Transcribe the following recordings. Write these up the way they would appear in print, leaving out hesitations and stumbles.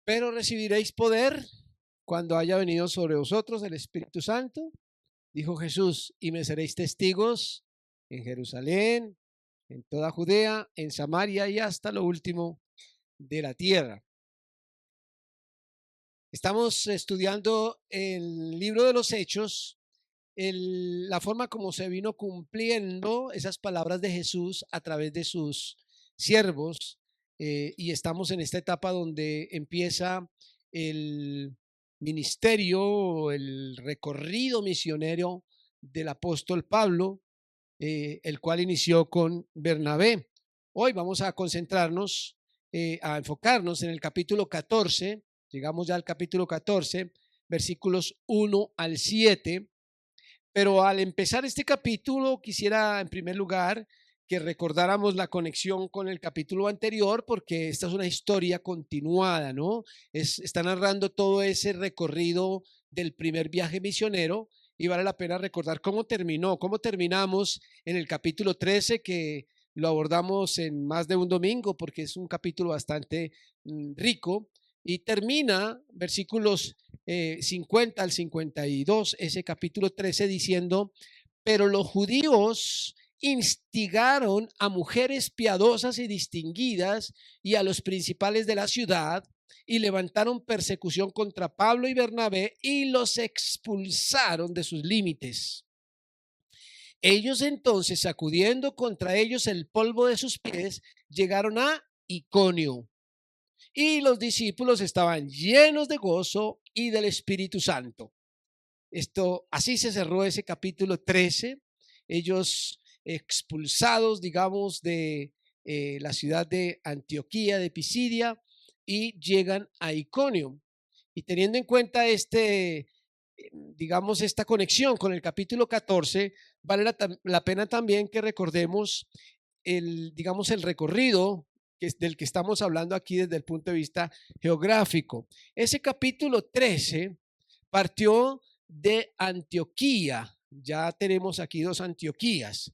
pero recibiréis poder cuando haya venido sobre vosotros el Espíritu Santo, dijo Jesús, y me seréis testigos en Jerusalén, en toda Judea, en Samaria y hasta lo último de la tierra. Estamos estudiando el libro de los Hechos, la forma como se vino cumpliendo esas palabras de Jesús a través de sus siervos, y estamos en esta etapa donde empieza el ministerio, el recorrido misionero del apóstol Pablo, el cual inició con Bernabé. Hoy vamos a concentrarnos, a enfocarnos en el capítulo 14, llegamos ya al capítulo 14, versículos 1 al 7. Pero al empezar este capítulo, quisiera en primer lugar que recordáramos la conexión con el capítulo anterior, porque esta es una historia continuada, ¿no? Está narrando todo ese recorrido del primer viaje misionero y vale la pena recordar cómo terminó, cómo terminamos en el capítulo 13, que lo abordamos en más de un domingo, porque es un capítulo bastante rico, y termina versículos 50 al 52, ese capítulo 13, diciendo: pero los judíos instigaron a mujeres piadosas y distinguidas y a los principales de la ciudad y levantaron persecución contra Pablo y Bernabé y los expulsaron de sus límites. Ellos entonces, sacudiendo contra ellos el polvo de sus pies, llegaron a Iconio, y los discípulos estaban llenos de gozo y del Espíritu Santo. Así se cerró ese capítulo 13. Ellos expulsados, digamos, de la ciudad de Antioquía, de Pisidia, y llegan a Iconio. Y teniendo en cuenta digamos, esta conexión con el capítulo 14, vale la pena también que recordemos digamos, el recorrido del que estamos hablando aquí desde el punto de vista geográfico. Ese capítulo 13 partió de Antioquía. Ya tenemos aquí dos Antioquías.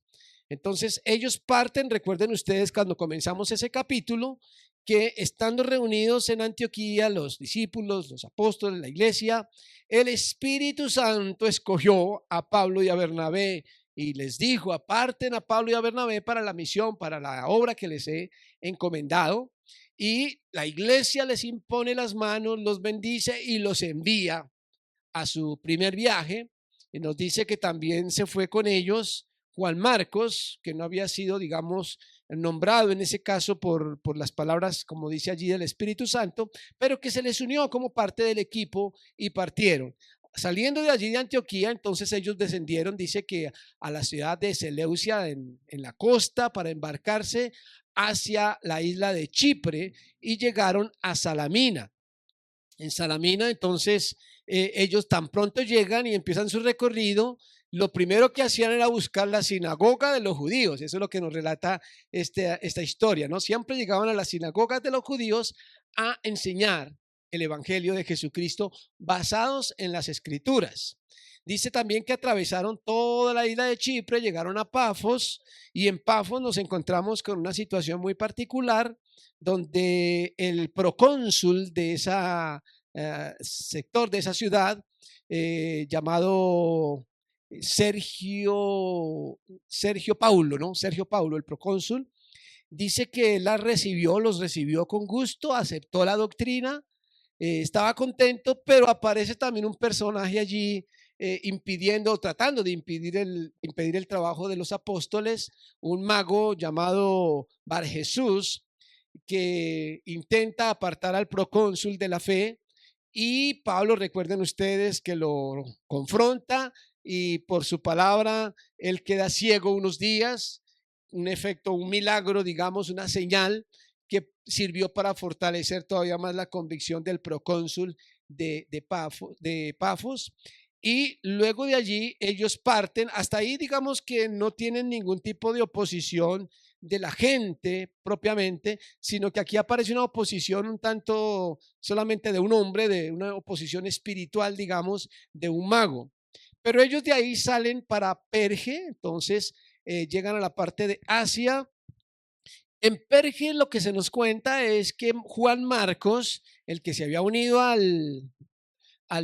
Entonces ellos parten, recuerden ustedes cuando comenzamos ese capítulo, que estando reunidos en Antioquía los discípulos, los apóstoles, la iglesia, el Espíritu Santo escogió a Pablo y a Bernabé y les dijo: aparten a Pablo y a Bernabé para la misión, para la obra que les he encomendado. Y la iglesia les impone las manos, los bendice y los envía a su primer viaje. Y nos dice que también se fue con ellos Juan Marcos, que no había sido, digamos, nombrado en ese caso por las palabras, como dice allí, del Espíritu Santo, pero que se les unió como parte del equipo y partieron. Saliendo de allí de Antioquía, entonces ellos descendieron, dice que a la ciudad de Seleucia en la costa, para embarcarse hacia la isla de Chipre, y llegaron a Salamina. En Salamina, entonces, ellos tan pronto llegan y empiezan su recorrido, lo primero que hacían era buscar la sinagoga de los judíos. Eso es lo que nos relata esta historia, ¿no? Siempre llegaban a las sinagogas de los judíos a enseñar el evangelio de Jesucristo basados en las escrituras. Dice también que atravesaron toda la isla de Chipre, llegaron a Pafos, y en Pafos nos encontramos con una situación muy particular, donde el procónsul de ese sector, de esa ciudad, llamado Sergio Paulo, ¿no? Sergio Paulo, el procónsul, dice que él los recibió con gusto, aceptó la doctrina, estaba contento, pero aparece también un personaje allí impidiendo, tratando de impedir el trabajo de los apóstoles, un mago llamado Bar Jesús, que intenta apartar al procónsul de la fe, y Pablo, recuerden ustedes, que lo confronta y por su palabra él queda ciego unos días, un efecto, un milagro, digamos, una señal que sirvió para fortalecer todavía más la convicción del procónsul de Pafos. Y luego de allí ellos parten. Hasta ahí, digamos que no tienen ningún tipo de oposición de la gente propiamente, sino que aquí aparece una oposición un tanto solamente de un hombre, de una oposición espiritual, digamos, de un mago. Pero ellos de ahí salen para Perge, entonces llegan a la parte de Asia, En Perge lo que se nos cuenta es que Juan Marcos, el que se había unido al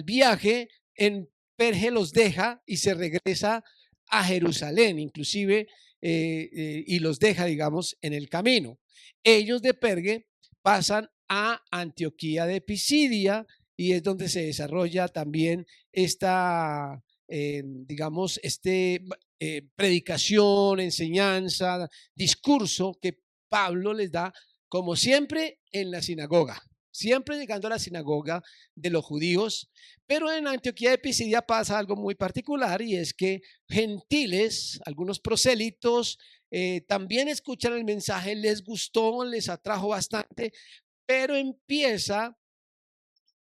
viaje, en Perge los deja y se regresa a Jerusalén, inclusive, y los deja, digamos, en el camino. Ellos de Perge pasan a Antioquía de Pisidia y es donde se desarrolla también esta, digamos, predicación, enseñanza, discurso que Pablo les da, como siempre, en la sinagoga. Siempre llegando a la sinagoga de los judíos, pero en Antioquía de Pisidia pasa algo muy particular y es que gentiles, algunos prosélitos, también escuchan el mensaje, les gustó, les atrajo bastante, pero empieza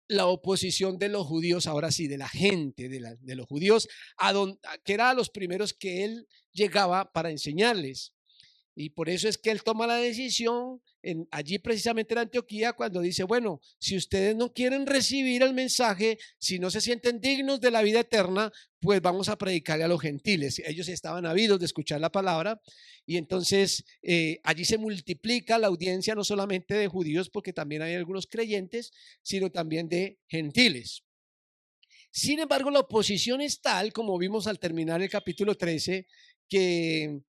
la oposición de los judíos, ahora sí, de la gente, de los judíos, que eran los primeros que él llegaba para enseñarles. Y por eso es que él toma la decisión allí precisamente en Antioquía cuando dice, bueno, si ustedes no quieren recibir el mensaje, si no se sienten dignos de la vida eterna, pues vamos a predicarle a los gentiles. Ellos estaban ávidos de escuchar la palabra y entonces allí se multiplica la audiencia no solamente de judíos, porque también hay algunos creyentes, sino también de gentiles. Sin embargo, la oposición es tal, como vimos al terminar el capítulo 13, que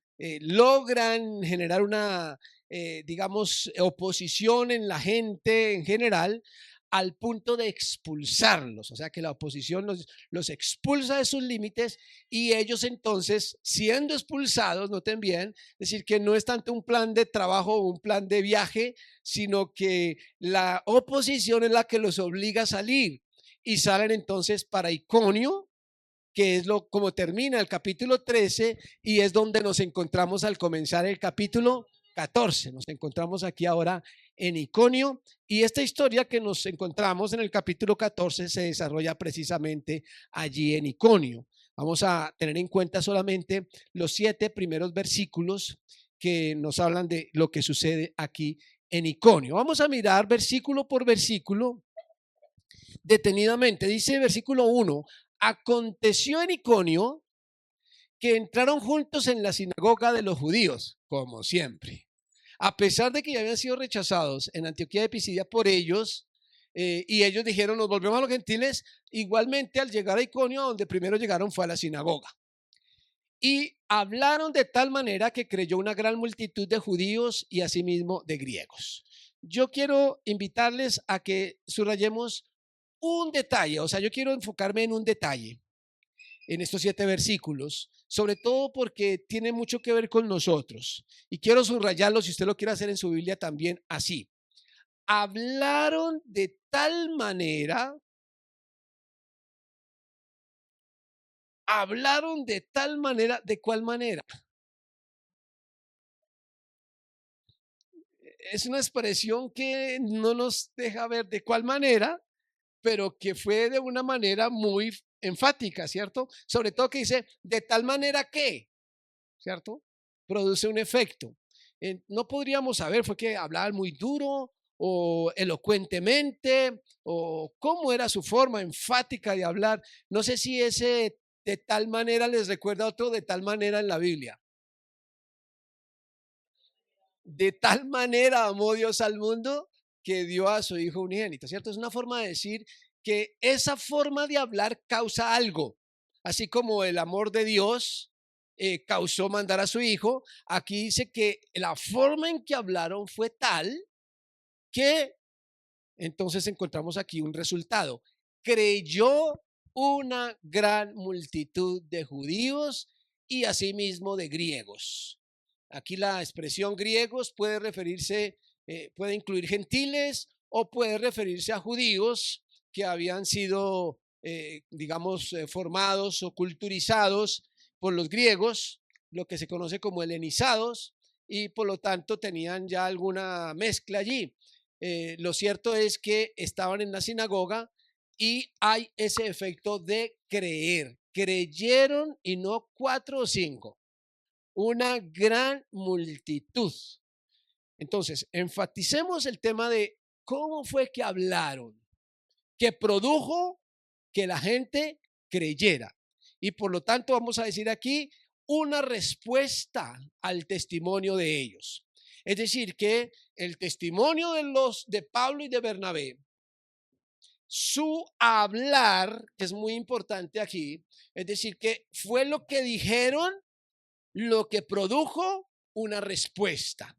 logran generar una, digamos, oposición en la gente en general al punto de expulsarlos. O sea que la oposición los expulsa de sus límites y ellos entonces, siendo expulsados, noten bien, es decir, que no es tanto un plan de trabajo o un plan de viaje, sino que la oposición es la que los obliga a salir y salen entonces para Iconio, que es como termina el capítulo 13 y es donde nos encontramos al comenzar el capítulo 14. Nos encontramos aquí ahora en Iconio y esta historia que nos encontramos en el capítulo 14 se desarrolla precisamente allí en Iconio. Vamos a tener en cuenta solamente los 7 primeros versículos que nos hablan de lo que sucede aquí en Iconio. Vamos a mirar versículo por versículo detenidamente. Dice versículo 1, aconteció en Iconio que entraron juntos en la sinagoga de los judíos, como siempre. A pesar de que ya habían sido rechazados en Antioquía de Pisidia por ellos, y ellos dijeron, nos volvemos a los gentiles, igualmente al llegar a Iconio, donde primero llegaron fue a la sinagoga. Y hablaron de tal manera que creyó una gran multitud de judíos y asimismo de griegos. Yo quiero invitarles a que subrayemos un detalle, o sea, yo quiero enfocarme en un detalle en estos 7 versículos, sobre todo porque tiene mucho que ver con nosotros. Y quiero subrayarlo, si usted lo quiere hacer en su Biblia también, así. Hablaron de tal manera, ¿de cuál manera? Es una expresión que no nos deja ver de cuál manera, pero que fue de una manera muy enfática, ¿cierto? Sobre todo que dice, de tal manera que, ¿cierto? Produce un efecto. No podríamos saber, fue que hablaban muy duro o elocuentemente, o cómo era su forma enfática de hablar. No sé si ese de tal manera les recuerda a otro de tal manera en la Biblia. De tal manera amó Dios al mundo que dio a su Hijo unigénito, ¿cierto? Es una forma de decir que esa forma de hablar causa algo, así como el amor de Dios causó mandar a su Hijo. Aquí dice que la forma en que hablaron fue tal que entonces encontramos aquí un resultado. Creyó una gran multitud de judíos y asimismo de griegos. Aquí la expresión griegos puede referirse, puede incluir gentiles o puede referirse a judíos que habían sido, digamos, formados o culturizados por los griegos, lo que se conoce como helenizados, y por lo tanto tenían ya alguna mezcla allí. Lo cierto es que estaban en la sinagoga y hay ese efecto de creer. Creyeron y no 4 o 5, una gran multitud. Entonces, enfaticemos el tema de cómo fue que hablaron, que produjo que la gente creyera. Y por lo tanto, vamos a decir aquí una respuesta al testimonio de ellos. Es decir, que el testimonio de Pablo y de Bernabé, su hablar, que es muy importante aquí, es decir, que fue lo que dijeron lo que produjo una respuesta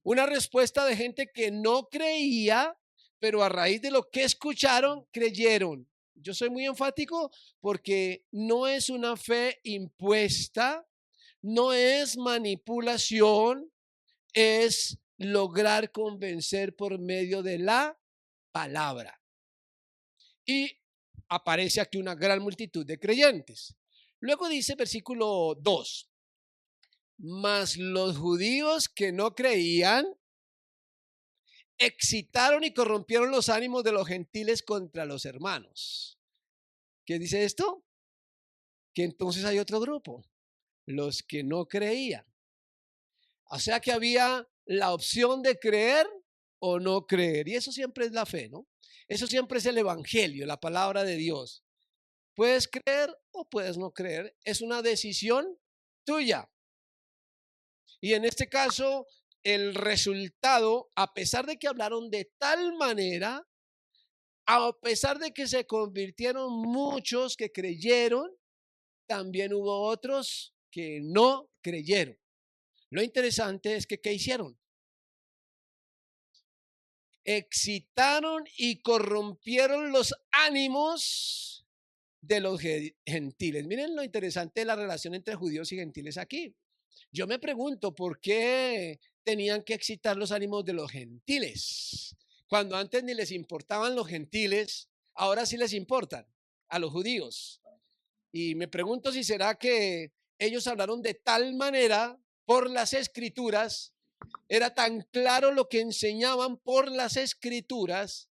de gente que no creía, pero a raíz de lo que escucharon, creyeron. Yo soy muy enfático porque no es una fe impuesta, no es manipulación, es lograr convencer por medio de la palabra. Y aparece aquí una gran multitud de creyentes. Luego dice versículo 2, mas los judíos que no creían excitaron y corrompieron los ánimos de los gentiles contra los hermanos. ¿Qué dice esto? Que entonces hay otro grupo, los que no creían. O sea que había la opción de creer o no creer. Y eso siempre es la fe, ¿no? Eso siempre es el evangelio, la palabra de Dios. Puedes creer o puedes no creer. Es una decisión tuya. Y en este caso, el resultado, a pesar de que hablaron de tal manera, a pesar de que se convirtieron muchos que creyeron, también hubo otros que no creyeron. Lo interesante es que, ¿qué hicieron? Excitaron y corrompieron los ánimos de los gentiles. Miren lo interesante de la relación entre judíos y gentiles aquí. Yo me pregunto por qué tenían que excitar los ánimos de los gentiles. Cuando antes ni les importaban los gentiles, ahora sí les importan a los judíos. Y me pregunto si será que ellos hablaron de tal manera por las escrituras, era tan claro lo que enseñaban por las escrituras,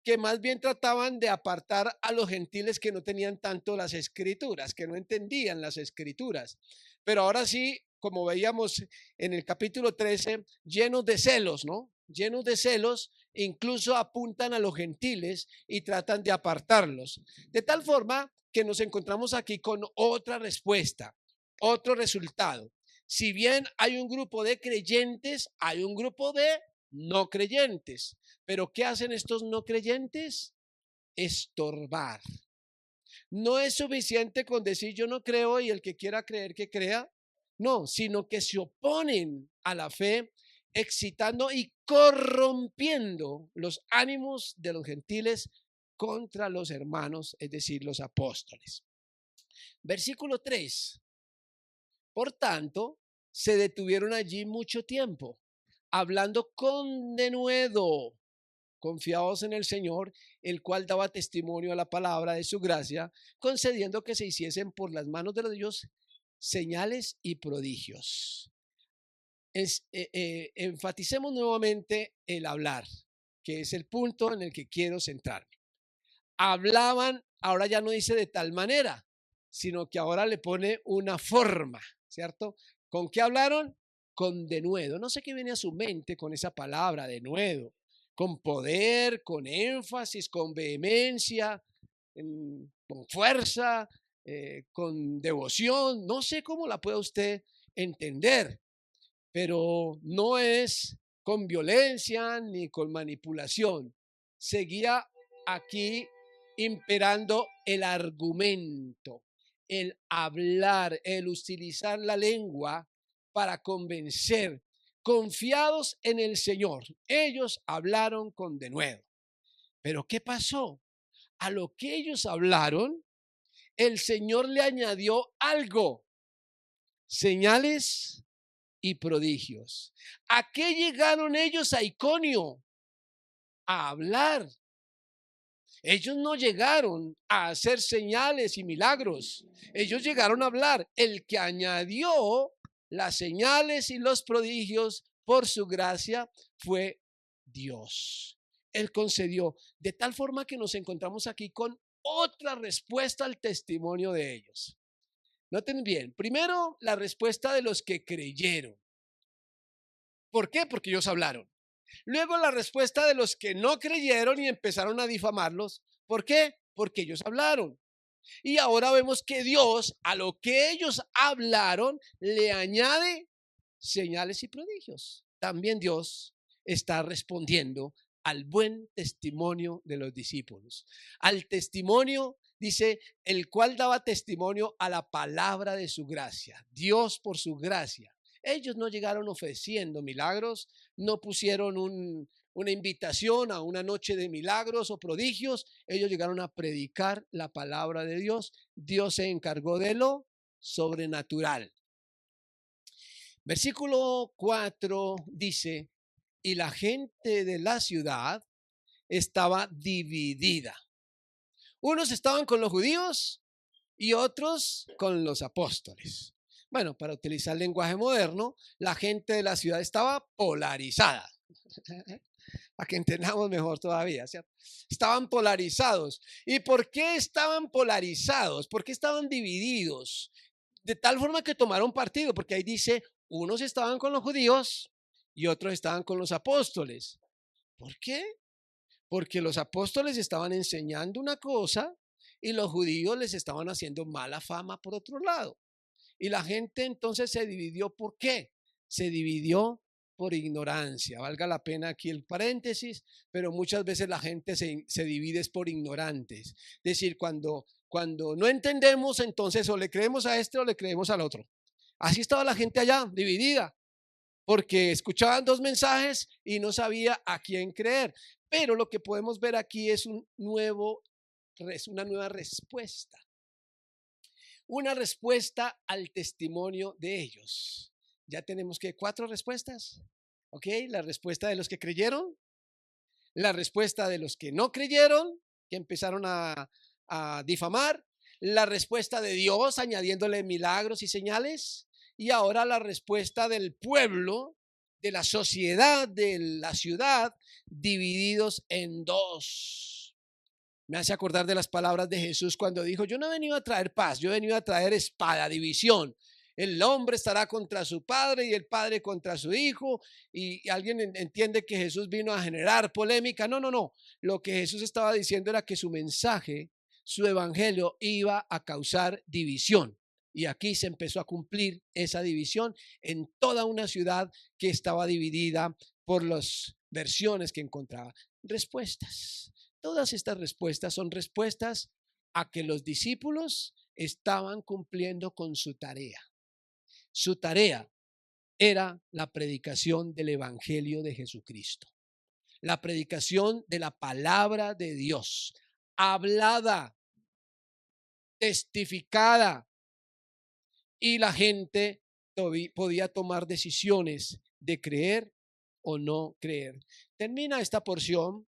que más bien trataban de apartar a los gentiles que no tenían tanto las escrituras, que no entendían las escrituras. Pero ahora sí, como veíamos en el capítulo 13, llenos de celos, ¿no? Llenos de celos, incluso apuntan a los gentiles y tratan de apartarlos. De tal forma que nos encontramos aquí con otra respuesta, otro resultado. Si bien hay un grupo de creyentes, hay un grupo de no creyentes. Pero ¿qué hacen estos no creyentes? Estorbar. No es suficiente con decir yo no creo y el que quiera creer que crea. No, sino que se oponen a la fe, excitando y corrompiendo los ánimos de los gentiles contra los hermanos, es decir, los apóstoles. Versículo 3. Por tanto, se detuvieron allí mucho tiempo, hablando con denuedo, confiados en el Señor, el cual daba testimonio a la palabra de su gracia, concediendo que se hiciesen por las manos de los dios señales y prodigios. Enfaticemos nuevamente el hablar, que es el punto en el que quiero centrarme. Hablaban, ahora ya no dice de tal manera, sino que ahora le pone una forma, ¿cierto? ¿Con qué hablaron? Con denuedo. No sé qué viene a su mente con esa palabra, denuedo. Con poder, con énfasis, con vehemencia, con fuerza, con devoción. No sé cómo la pueda usted entender, pero no es con violencia ni con manipulación. Seguía aquí imperando el argumento, el hablar, el utilizar la lengua para convencer, confiados en el Señor. Ellos hablaron con denuedo. Pero ¿qué pasó? A lo que ellos hablaron, el Señor le añadió algo: señales y prodigios. ¿A qué llegaron ellos a Iconio? A hablar. Ellos no llegaron a hacer señales y milagros. Ellos llegaron a hablar. El que añadió las señales y los prodigios por su gracia fue Dios. Él concedió, de tal forma que nos encontramos aquí con otra respuesta al testimonio de ellos. Noten bien, primero la respuesta de los que creyeron. ¿Por qué? Porque ellos hablaron. Luego la respuesta de los que no creyeron y empezaron a difamarlos. ¿Por qué? Porque ellos hablaron. Y ahora vemos que Dios, a lo que ellos hablaron, le añade señales y prodigios. también Dios está respondiendo al buen testimonio de los discípulos. Al testimonio, dice, el cual daba testimonio a la palabra de su gracia. Dios por su gracia. Ellos no llegaron ofreciendo milagros, no pusieron una invitación a una noche de milagros o prodigios. Ellos llegaron a predicar la palabra de Dios. Dios se encargó de lo sobrenatural. Versículo 4 dice, y la gente de la ciudad estaba dividida. Unos estaban con los judíos y otros con los apóstoles. Bueno, para utilizar lenguaje moderno, la gente de la ciudad estaba polarizada. Para que entendamos mejor todavía, ¿cierto? Estaban polarizados. ¿Y por qué estaban polarizados? ¿Por qué estaban divididos? De tal forma que tomaron partido, porque ahí dice, unos estaban con los judíos y otros estaban con los apóstoles. ¿Por qué? Porque los apóstoles estaban enseñando una cosa y los judíos les estaban haciendo mala fama por otro lado. Y la gente entonces se dividió. ¿Por qué? Se dividió por ignorancia. Valga la pena aquí el paréntesis, pero muchas veces la gente se divide por ignorantes. Es decir, cuando no entendemos, entonces o le creemos a este o le creemos al otro. Así estaba la gente allá, dividida, porque escuchaban dos mensajes y no sabía a quién creer. Pero lo que podemos ver aquí es una nueva respuesta. Una respuesta al testimonio de ellos. Ya tenemos que 4 respuestas. ¿Ok? La respuesta de los que creyeron, la respuesta de los que no creyeron, que empezaron a difamar, la respuesta de Dios añadiéndole milagros y señales, y ahora la respuesta del pueblo, de la sociedad, de la ciudad, divididos en dos. Me hace acordar de las palabras de Jesús cuando dijo, yo no he venido a traer paz, yo he venido a traer espada, división. El hombre estará contra su padre y el padre contra su hijo. Y alguien entiende que Jesús vino a generar polémica. No, no, no. Lo que Jesús estaba diciendo era que su mensaje, su evangelio iba a causar división. Y aquí se empezó a cumplir esa división en toda una ciudad que estaba dividida por las versiones que encontraba. Respuestas. Todas estas respuestas son respuestas a que los discípulos estaban cumpliendo con su tarea. Su tarea era la predicación del Evangelio de Jesucristo, la predicación de la palabra de Dios, hablada, testificada, y la gente podía tomar decisiones de creer o no creer. Termina esta porción,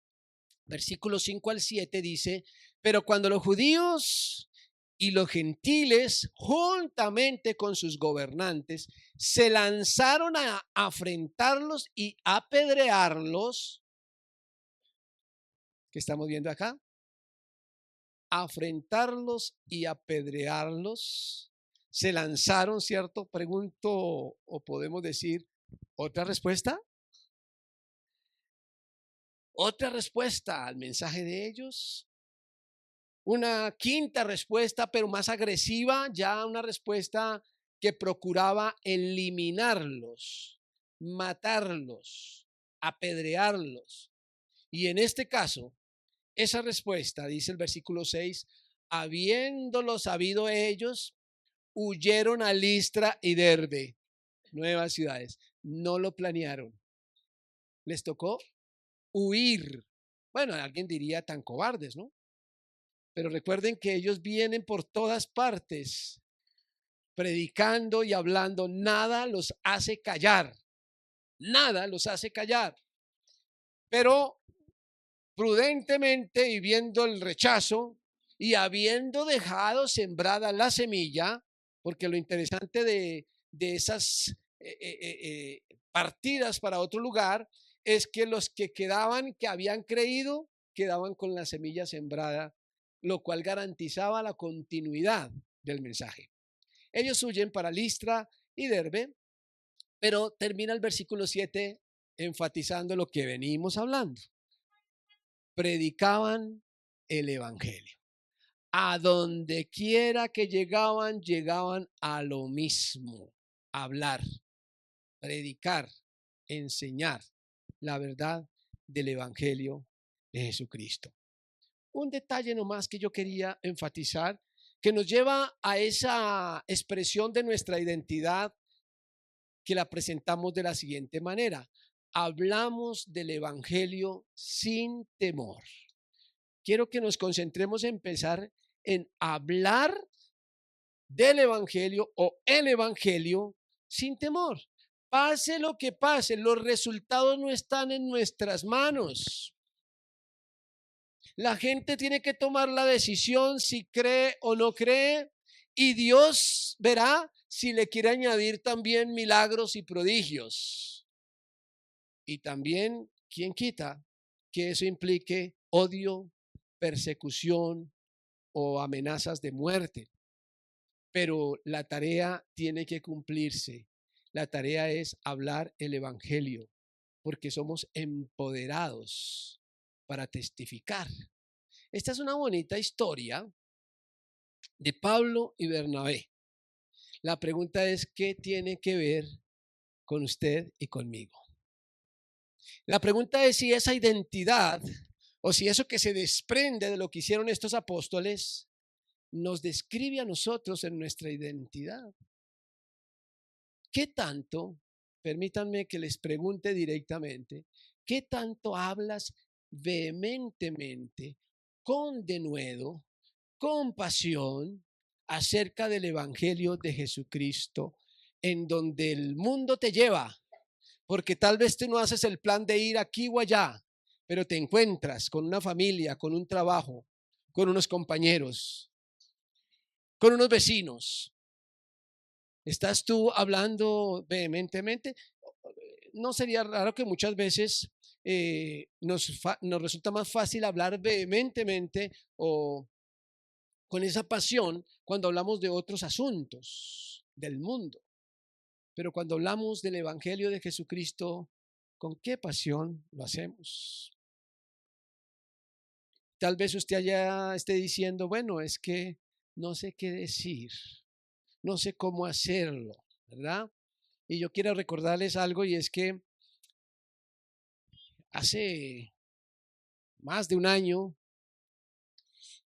versículos 5 al 7 dice, pero cuando los judíos y los gentiles, juntamente con sus gobernantes, se lanzaron a afrentarlos y apedrearlos, ¿qué estamos viendo acá? Afrentarlos y apedrearlos. Se lanzaron, ¿cierto? Pregunto, o podemos decir, ¿otra respuesta? Otra respuesta al mensaje de ellos. Una quinta respuesta, pero más agresiva, ya una respuesta que procuraba eliminarlos, matarlos, apedrearlos. Y en este caso, esa respuesta, dice el versículo 6, habiéndolo sabido ellos, huyeron a Listra y Derbe, nuevas ciudades. No lo planearon. Les tocó huir. Bueno, alguien diría tan cobardes, ¿no? Pero recuerden que ellos vienen por todas partes, predicando y hablando. Nada los hace callar. Nada los hace callar. Pero prudentemente y viendo el rechazo y habiendo dejado sembrada la semilla, porque lo interesante de esas partidas para otro lugar es que los que quedaban, que habían creído, quedaban con la semilla sembrada, lo cual garantizaba la continuidad del mensaje. Ellos huyen para Listra y Derbe, pero termina el versículo 7 enfatizando lo que venimos hablando. Predicaban el evangelio. A donde quiera que llegaban, llegaban a lo mismo, hablar, predicar. enseñar la verdad del Evangelio de Jesucristo. Un detalle nomás que yo quería enfatizar, que nos lleva a esa expresión de nuestra identidad, que la presentamos de la siguiente manera: hablamos del Evangelio sin temor. Quiero que nos concentremos en pensar en hablar del Evangelio o el Evangelio sin temor. Pase lo que pase, los resultados no están en nuestras manos. La gente tiene que tomar la decisión si cree o no cree, y Dios verá si le quiere añadir también milagros y prodigios. Y también, ¿quién quita que eso implique odio, persecución o amenazas de muerte? Pero la tarea tiene que cumplirse. La tarea es hablar el Evangelio, porque somos empoderados para testificar. Esta es una bonita historia de Pablo y Bernabé. La pregunta es, ¿qué tiene que ver con usted y conmigo? La pregunta es si esa identidad, o si eso que se desprende de lo que hicieron estos apóstoles, nos describe a nosotros en nuestra identidad. ¿Qué tanto, permítanme que les pregunte directamente, qué tanto hablas vehementemente, con denuedo, con pasión, acerca del Evangelio de Jesucristo, en donde el mundo te lleva? Porque tal vez tú no haces el plan de ir aquí o allá, pero te encuentras con una familia, con un trabajo, con unos compañeros, con unos vecinos. ¿Estás tú hablando vehementemente? ¿No sería raro que muchas veces nos resulta más fácil hablar vehementemente o con esa pasión cuando hablamos de otros asuntos del mundo? Pero cuando hablamos del Evangelio de Jesucristo, ¿con qué pasión lo hacemos? Tal vez usted ya esté diciendo, bueno, es que no sé qué decir, no sé cómo hacerlo, ¿verdad? Y yo quiero recordarles algo, y es que hace más de un año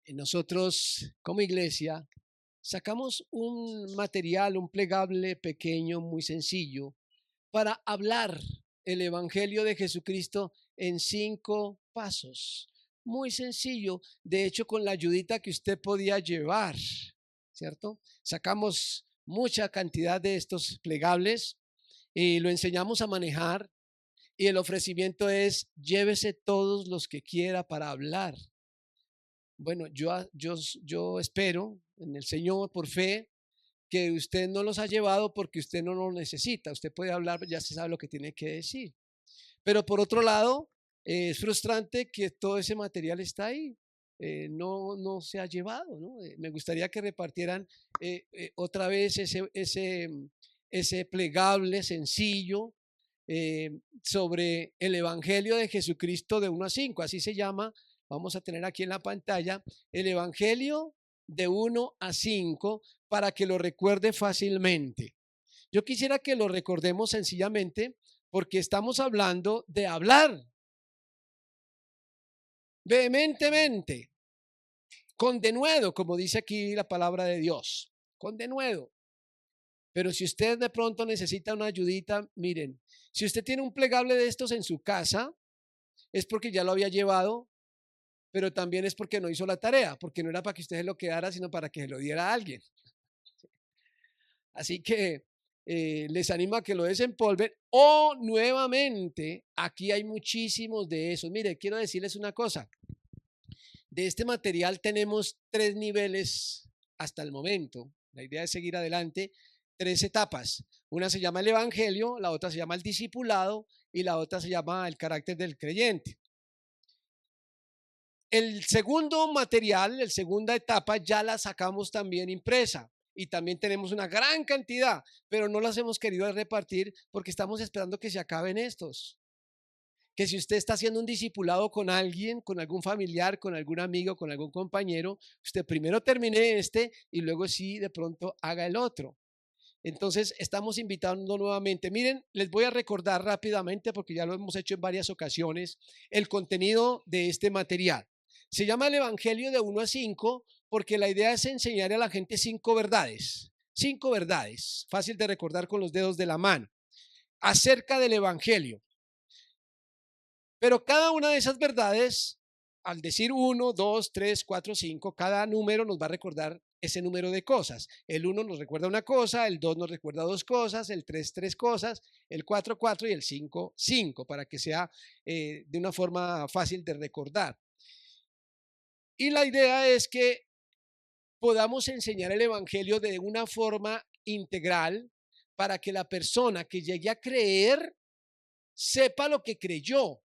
nosotros como iglesia sacamos un material, un plegable pequeño, muy sencillo, para hablar el Evangelio de Jesucristo en 5 pasos. Muy sencillo, de hecho con la ayudita que usted podía llevar, ¿cierto? Sacamos mucha cantidad de estos plegables y lo enseñamos a manejar, y el ofrecimiento es: llévese todos los que quiera para hablar. Bueno, yo espero en el Señor por fe que usted no los ha llevado porque usted no lo necesita. Usted puede hablar, ya se sabe lo que tiene que decir. Pero por otro lado, es frustrante que todo ese material está ahí. No se ha llevado, ¿no? Me gustaría que repartieran otra vez ese plegable sencillo sobre el Evangelio de Jesucristo de 1 a 5. Así se llama. Vamos a tener aquí en la pantalla el Evangelio de 1 a 5 para que lo recuerde fácilmente. Yo quisiera que lo recordemos sencillamente porque estamos hablando de hablar vehementemente, con denuedo, como dice aquí la palabra de Dios, con denuedo. Pero si usted de pronto necesita una ayudita, miren, si usted tiene un plegable de estos en su casa, es porque ya lo había llevado, pero también es porque no hizo la tarea, porque no era para que usted se lo quedara, sino para que se lo diera a alguien. Así que les animo a que lo desempolven, o nuevamente, aquí hay muchísimos de esos. Mire, quiero decirles una cosa. De este material tenemos 3 niveles hasta el momento. La idea es seguir adelante. 3 etapas. Una se llama el Evangelio, la otra se llama el discipulado y la otra se llama el carácter del creyente. El segundo material, la segunda etapa, ya la sacamos también impresa y también tenemos una gran cantidad, pero no las hemos querido repartir porque estamos esperando que se acaben estos. Que si usted está haciendo un discipulado con alguien, con algún familiar, con algún amigo, con algún compañero, usted primero termine este y luego sí de pronto haga el otro. Entonces, estamos invitando nuevamente. Miren, les voy a recordar rápidamente, porque ya lo hemos hecho en varias ocasiones, el contenido de este material. Se llama el Evangelio de 1 a 5 porque la idea es enseñar a la gente 5 verdades. 5 verdades, fácil de recordar con los dedos de la mano, acerca del Evangelio. Pero cada una de esas verdades, al decir 1, 2, 3, 4, 5, cada número nos va a recordar ese número de cosas. El 1 nos recuerda una cosa, el 2 nos recuerda dos cosas, el 3, tres cosas, el 4, 4 y el 5, 5, para que sea de una forma fácil de recordar. Y la idea es que podamos enseñar el Evangelio de una forma integral para que la persona que llegue a creer sepa lo que creyó,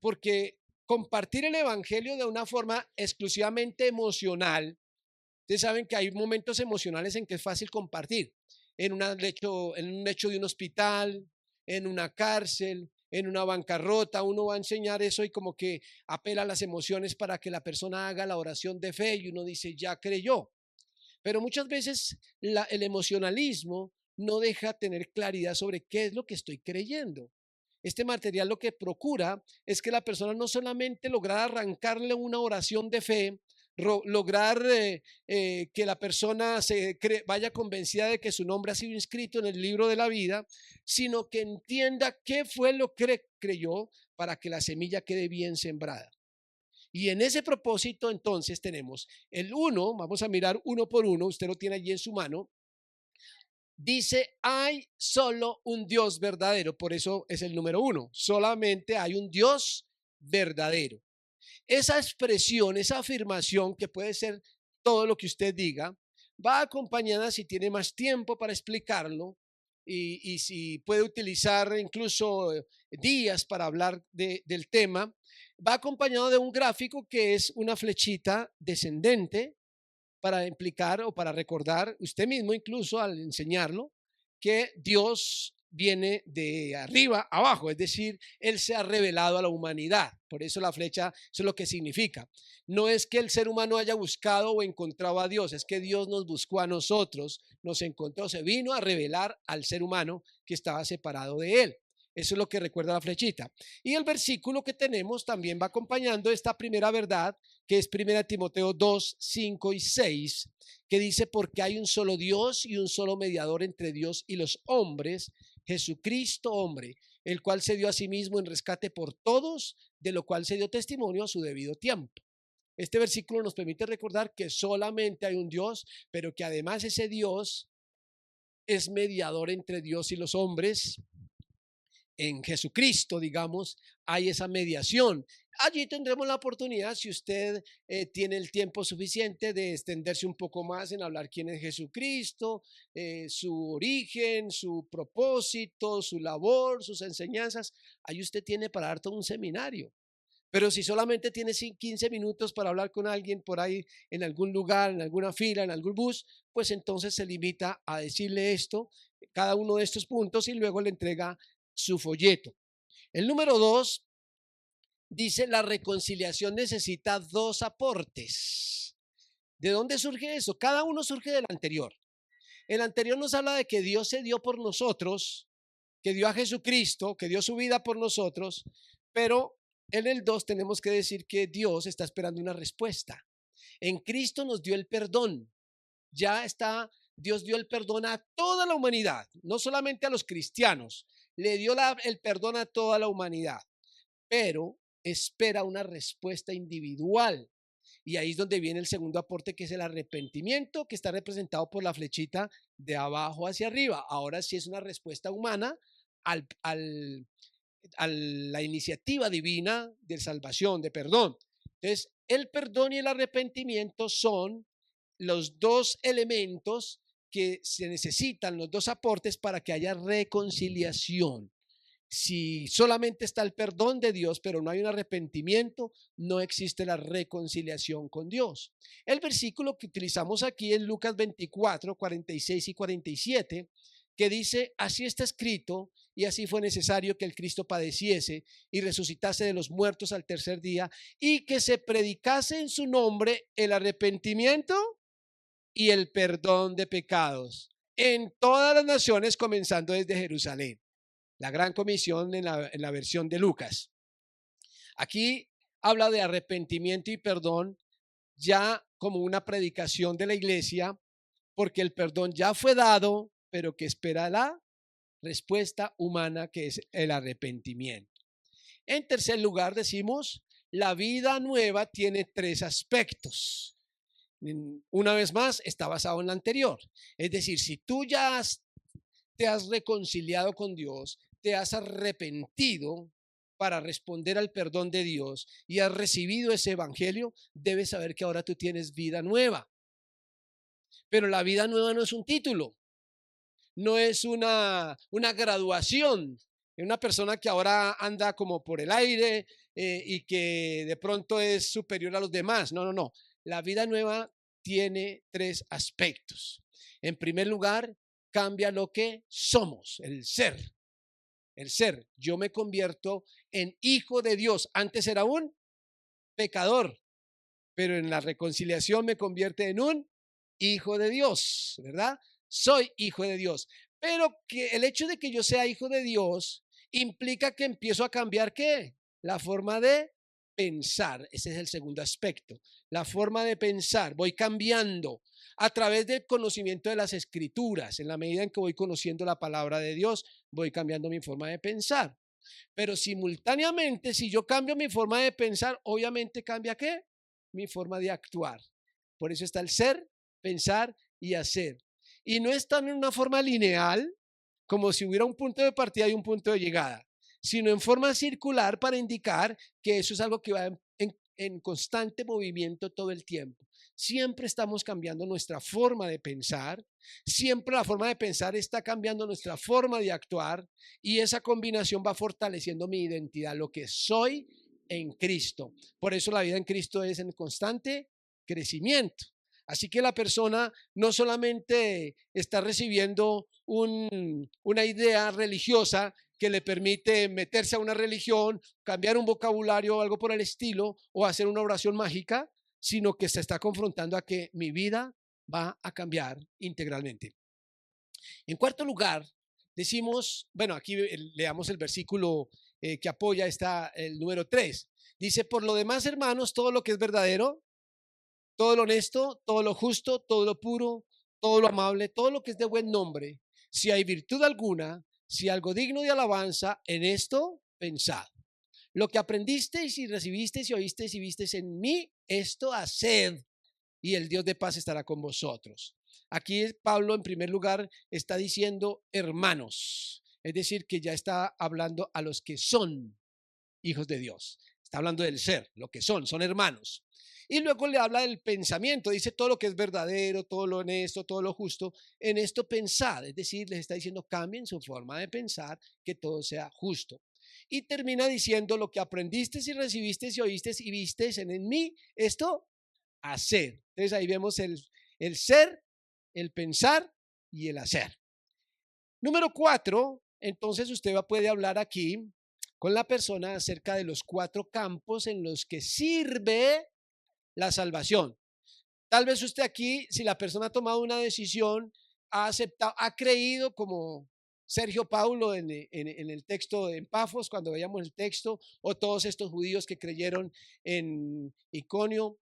porque compartir el Evangelio de una forma exclusivamente emocional, ustedes saben que hay momentos emocionales en que es fácil compartir, en un lecho de un hospital, en una cárcel, en una bancarrota, uno va a enseñar eso y como que apela a las emociones para que la persona haga la oración de fe y uno dice, ya creyó. Pero muchas veces el emocionalismo no deja tener claridad sobre qué es lo que estoy creyendo. Este material lo que procura es que la persona no solamente lograr arrancarle una oración de fe, lograr que la persona vaya convencida de que su nombre ha sido inscrito en el libro de la vida, sino que entienda qué fue lo que creyó para que la semilla quede bien sembrada. Y en ese propósito entonces tenemos el 1, vamos a mirar uno por uno, usted lo tiene allí en su mano. Dice, hay solo un Dios verdadero, por eso es el número 1, solamente hay un Dios verdadero. Esa expresión, esa afirmación, que puede ser todo lo que usted diga, va acompañada, si tiene más tiempo para explicarlo, y si puede utilizar incluso días para hablar del tema, va acompañado de un gráfico que es una flechita descendente para implicar o para recordar usted mismo, incluso al enseñarlo, que Dios viene de arriba abajo, es decir, Él se ha revelado a la humanidad. Por eso la flecha, eso es lo que significa. No es que el ser humano haya buscado o encontrado a Dios, es que Dios nos buscó a nosotros, nos encontró, se vino a revelar al ser humano que estaba separado de Él. Eso es lo que recuerda la flechita. Y el versículo que tenemos también va acompañando esta primera verdad, que es 1 Timoteo 2, 5 y 6, que dice, porque hay un solo Dios y un solo mediador entre Dios y los hombres, Jesucristo hombre, el cual se dio a sí mismo en rescate por todos, de lo cual se dio testimonio a su debido tiempo. Este versículo nos permite recordar que solamente hay un Dios, pero que además ese Dios es mediador entre Dios y los hombres. En Jesucristo, digamos, hay esa mediación. Allí tendremos la oportunidad, si usted tiene el tiempo suficiente, de extenderse un poco más en hablar quién es Jesucristo, su origen, su propósito, su labor, sus enseñanzas. Ahí usted tiene para dar todo un seminario. Pero si solamente tiene 15 minutos para hablar con alguien por ahí en algún lugar, en alguna fila, en algún bus, pues entonces se limita a decirle esto, cada uno de estos puntos, y luego le entrega su folleto. El número 2 dice, la reconciliación necesita 2 aportes. ¿De dónde surge eso? Cada uno surge del anterior. El anterior nos habla de que Dios se dio por nosotros, que dio a Jesucristo, que dio su vida por nosotros, pero en el 2 tenemos que decir que Dios está esperando una respuesta. En Cristo nos dio el perdón. Ya está, Dios dio el perdón a toda la humanidad, no solamente a los cristianos, le dio el perdón a toda la humanidad, pero espera una respuesta individual. Y ahí es donde viene el segundo aporte, que es el arrepentimiento, que está representado por la flechita de abajo hacia arriba. Ahora sí es una respuesta humana al, al, a la iniciativa divina de salvación, de perdón. Entonces, el perdón y el arrepentimiento son los dos elementos que se necesitan, los dos aportes para que haya reconciliación. Si solamente está el perdón de Dios, pero no hay un arrepentimiento, no existe la reconciliación con Dios. El versículo que utilizamos aquí es Lucas 24, 46 y 47, que dice, así está escrito, y así fue necesario que el Cristo padeciese y resucitase de los muertos al tercer día, y que se predicase en su nombre el arrepentimiento y el perdón de pecados en todas las naciones, comenzando desde Jerusalén. La gran comisión en la versión de Lucas. Aquí habla de arrepentimiento y perdón ya como una predicación de la iglesia, porque el perdón ya fue dado, pero que espera la respuesta humana, que es el arrepentimiento. En tercer lugar, decimos, la vida nueva tiene tres aspectos. Una vez más, está basado en la anterior. Es decir, si tú ya te has reconciliado con Dios, te has arrepentido para responder al perdón de Dios y has recibido ese evangelio, debes saber que ahora tú tienes vida nueva. Pero la vida nueva no es un título, no es una graduación. Una persona que ahora anda como por el aire y que de pronto es superior a los demás. No, no, no. La vida nueva tiene tres aspectos. En primer lugar, cambia lo que somos, el ser. El ser. Yo me convierto en hijo de Dios. Antes era un pecador, pero en la reconciliación me convierte en un hijo de Dios, ¿verdad? Soy hijo de Dios. Pero que el hecho de que yo sea hijo de Dios implica que empiezo a cambiar ¿qué? La forma de pensar. Ese es el segundo aspecto. La forma de pensar. Voy cambiando a través del conocimiento de las escrituras. En la medida en que voy conociendo la palabra de Dios, voy cambiando mi forma de pensar. Pero simultáneamente, si yo cambio mi forma de pensar, obviamente cambia ¿qué? Mi forma de actuar. Por eso está el ser, pensar y hacer. Y no están en una forma lineal, como si hubiera un punto de partida y un punto de llegada, sino en forma circular para indicar que eso es algo que va en constante movimiento todo el tiempo. Siempre estamos cambiando nuestra forma de pensar, siempre la forma de pensar está cambiando nuestra forma de actuar y esa combinación va fortaleciendo mi identidad, lo que soy en Cristo. Por eso la vida en Cristo es en constante crecimiento. Así que la persona no solamente está recibiendo una idea religiosa que le permite meterse a una religión, cambiar un vocabulario o algo por el estilo, o hacer una oración mágica, sino que se está confrontando a que mi vida va a cambiar integralmente. En cuarto lugar, decimos, bueno, aquí leamos el versículo que apoya el número 3. Dice, por lo demás, hermanos, todo lo que es verdadero, todo lo honesto, todo lo justo, todo lo puro, todo lo amable, todo lo que es de buen nombre, si hay virtud alguna, si algo digno de alabanza, en esto pensad. Lo que aprendisteis y recibisteis y oísteis y visteis en mí, esto haced, y el Dios de paz estará con vosotros. Aquí Pablo en primer lugar está diciendo hermanos, es decir, que ya está hablando a los que son hijos de Dios. Está hablando del ser, lo que son hermanos. Y luego le habla del pensamiento, dice todo lo que es verdadero, todo lo honesto, todo lo justo, en esto pensad, es decir, les está diciendo cambien su forma de pensar, que todo sea justo. Y termina diciendo lo que aprendiste y recibiste y oíste y viste en mí, esto hacer. Entonces ahí vemos el ser, el pensar y el hacer. Número 4, entonces usted puede hablar aquí con la persona acerca de los 4 campos en los que sirve la salvación. Tal vez usted aquí, si la persona ha tomado una decisión, ha aceptado, ha creído como Sergio Paulo en el texto en Pafos, cuando veíamos el texto, o todos estos judíos que creyeron en Iconio.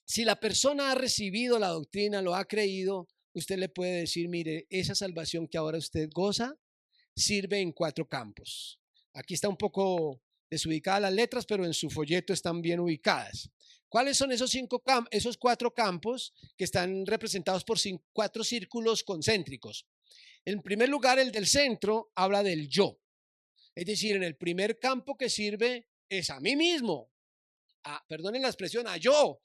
Si la persona ha recibido la doctrina, lo ha creído, usted le puede decir, mire, esa salvación que ahora usted goza sirve en 4 campos. Aquí está un poco desubicadas las letras, pero en su folleto están bien ubicadas. ¿Cuáles son esos 4 campos que están representados por 4 círculos concéntricos? En primer lugar, el del centro habla del yo. Es decir, en el primer campo que sirve es a mí mismo. Perdonen la expresión, a yo.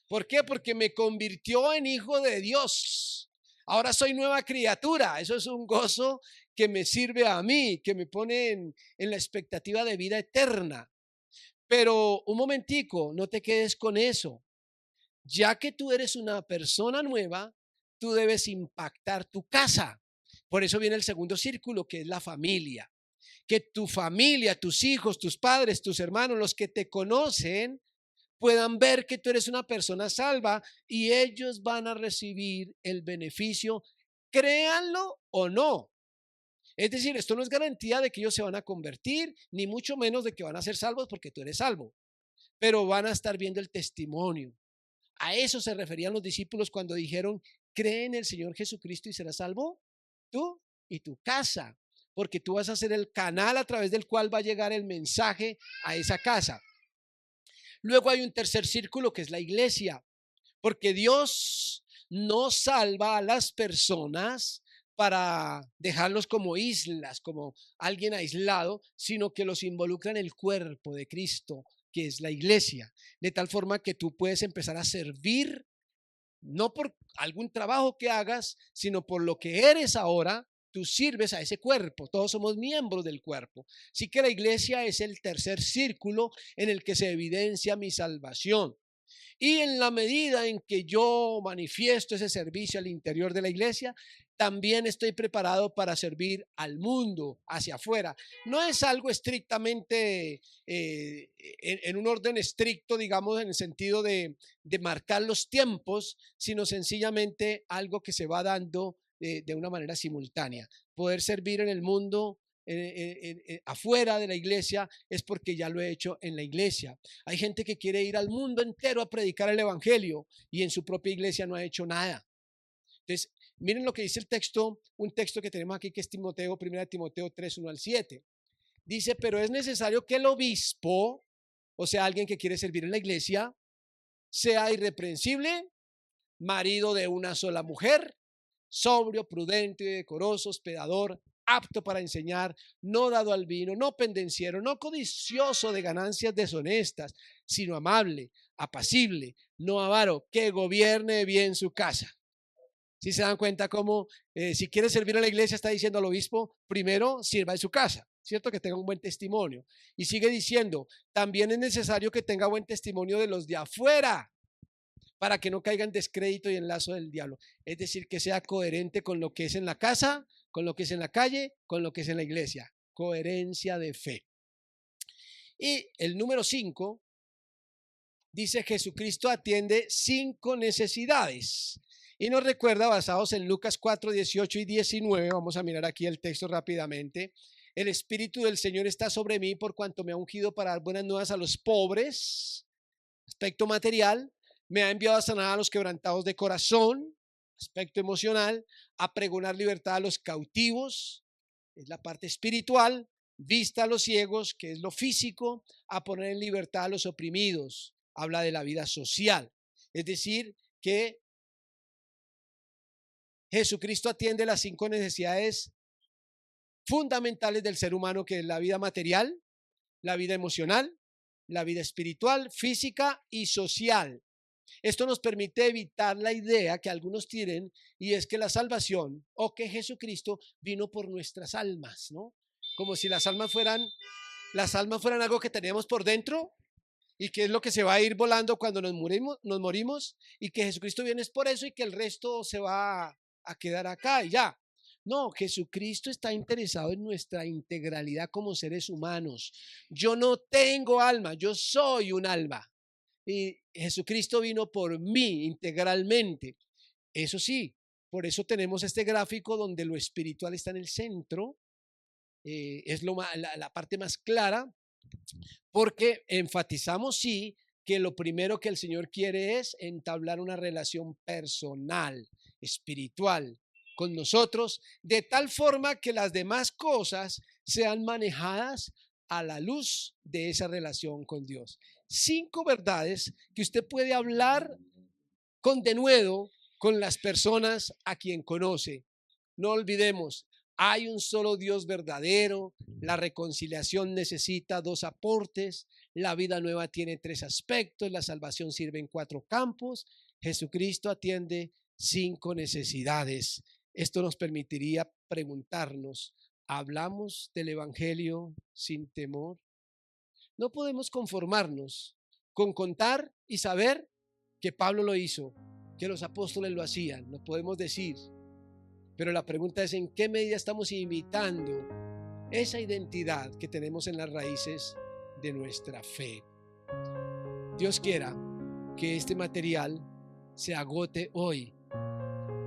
¿Por qué? Porque me convirtió en hijo de Dios. Ahora soy nueva criatura. Eso es un gozo que me sirve a mí, que me pone en la expectativa de vida eterna. Pero un momentico, no te quedes con eso. Ya que tú eres una persona nueva, tú debes impactar tu casa. Por eso viene el segundo círculo, que es la familia. Que tu familia, tus hijos, tus padres, tus hermanos, los que te conocen, puedan ver que tú eres una persona salva y ellos van a recibir el beneficio créanlo o no. Es decir, esto no es garantía de que ellos se van a convertir, ni mucho menos de que van a ser salvos porque tú eres salvo, pero van a estar viendo el testimonio. A eso se referían los discípulos cuando dijeron, cree en el Señor Jesucristo y serás salvo tú y tu casa, porque tú vas a ser el canal a través del cual va a llegar el mensaje a esa casa. Luego hay un tercer círculo que es la iglesia, porque Dios no salva a las personas para dejarlos como islas, como alguien aislado, sino que los involucra en el cuerpo de Cristo, que es la iglesia, de tal forma que tú puedes empezar a servir, no por algún trabajo que hagas, sino por lo que eres ahora. Tú sirves a ese cuerpo, todos somos miembros del cuerpo. Así que la iglesia es el tercer círculo en el que se evidencia mi salvación. Y en la medida en que yo manifiesto ese servicio al interior de la iglesia, también estoy preparado para servir al mundo hacia afuera. No es algo estrictamente en un orden estricto, digamos, en el sentido de marcar los tiempos, sino sencillamente algo que se va dando de una manera simultánea. Poder servir en el mundo afuera de la iglesia es porque ya lo he hecho en la iglesia. Hay gente que quiere ir al mundo entero a predicar el evangelio y en su propia iglesia no ha hecho nada. Entonces, miren lo que dice el texto, un texto que tenemos aquí que es Timoteo, 1 Timoteo 3, 1 al 7. Dice, pero es necesario que el obispo, o sea, alguien que quiere servir en la iglesia, sea irreprensible, marido de una sola mujer, sobrio, prudente, decoroso, hospedador, apto para enseñar, no dado al vino, no pendenciero, no codicioso de ganancias deshonestas, sino amable, apacible, no avaro, que gobierne bien su casa. Si se dan cuenta cómo si quiere servir a la iglesia está diciendo al obispo, primero sirva en su casa, ¿cierto? Que tenga un buen testimonio. Y sigue diciendo, también es necesario que tenga buen testimonio de los de afuera, para que no caiga en descrédito y en lazo del diablo. Es decir, que sea coherente con lo que es en la casa, con lo que es en la calle, con lo que es en la iglesia. Coherencia de fe. Y el número 5 dice, Jesucristo atiende 5 necesidades. Y nos recuerda, basados en Lucas 4, 18 y 19, vamos a mirar aquí el texto rápidamente. El Espíritu del Señor está sobre mí por cuanto me ha ungido para dar buenas nuevas a los pobres, aspecto material. Me ha enviado a sanar a los quebrantados de corazón, aspecto emocional, a pregonar libertad a los cautivos, es la parte espiritual, vista a los ciegos, que es lo físico, a poner en libertad a los oprimidos, habla de la vida social. Es decir, que Jesucristo atiende las 5 necesidades fundamentales del ser humano, que es la vida material, la vida emocional, la vida espiritual, física y social. Esto nos permite evitar la idea que algunos tienen, y es que la salvación o que Jesucristo vino por nuestras almas, ¿no? Como si las almas fueran algo que tenemos por dentro y que es lo que se va a ir volando cuando nos morimos, y que Jesucristo viene es por eso y que el resto se va a quedar acá y ya. No, Jesucristo está interesado en nuestra integralidad como seres humanos. Yo no tengo alma, yo soy un alma. Y Jesucristo vino por mí integralmente. Eso sí, por eso tenemos este gráfico donde lo espiritual está en el centro. Es la parte más clara, porque enfatizamos sí que lo primero que el Señor quiere es entablar una relación personal, espiritual con nosotros, de tal forma que las demás cosas sean manejadas a la luz de esa relación con Dios. 5 verdades que usted puede hablar con denuedo con las personas a quien conoce. No olvidemos, hay un solo Dios verdadero, la reconciliación necesita 2 aportes, la vida nueva tiene 3 aspectos, la salvación sirve en 4 campos, Jesucristo atiende 5 necesidades. Esto nos permitiría preguntarnos, ¿hablamos del Evangelio sin temor? No podemos conformarnos con contar y saber que Pablo lo hizo, que los apóstoles lo hacían, no podemos decir. Pero la pregunta es en qué medida estamos imitando esa identidad que tenemos en las raíces de nuestra fe. Dios quiera que este material se agote hoy,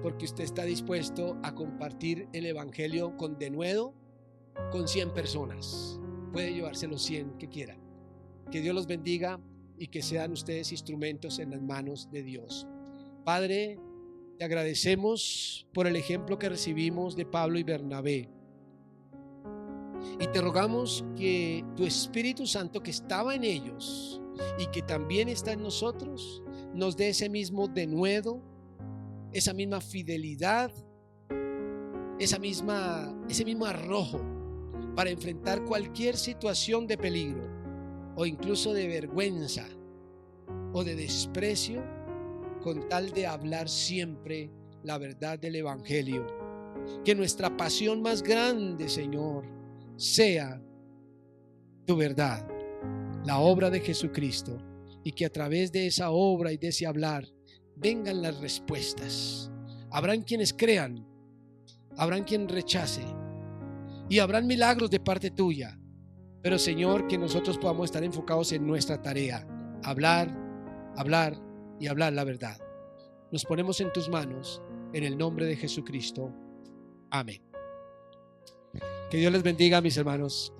porque usted está dispuesto a compartir el evangelio con denuedo con 100 personas. Puede llevarse los 100 que quiera. Que Dios los bendiga y que sean ustedes instrumentos en las manos de Dios. Padre, te agradecemos por el ejemplo que recibimos de Pablo y Bernabé. Y te rogamos que tu Espíritu Santo que estaba en ellos y que también está en nosotros, nos dé ese mismo denuedo, esa misma fidelidad, ese mismo arrojo para enfrentar cualquier situación de peligro o incluso de vergüenza o de desprecio, con tal de hablar siempre la verdad del evangelio. Que nuestra pasión más grande, Señor, sea tu verdad, la obra de Jesucristo, y que a través de esa obra y de ese hablar vengan las respuestas. Habrán quienes crean, habrán quien rechace y habrán milagros de parte tuya, pero Señor, que nosotros podamos estar enfocados en nuestra tarea, hablar y hablar la verdad. Nos ponemos en tus manos en el nombre de Jesucristo. Amén. Que Dios les bendiga, mis hermanos.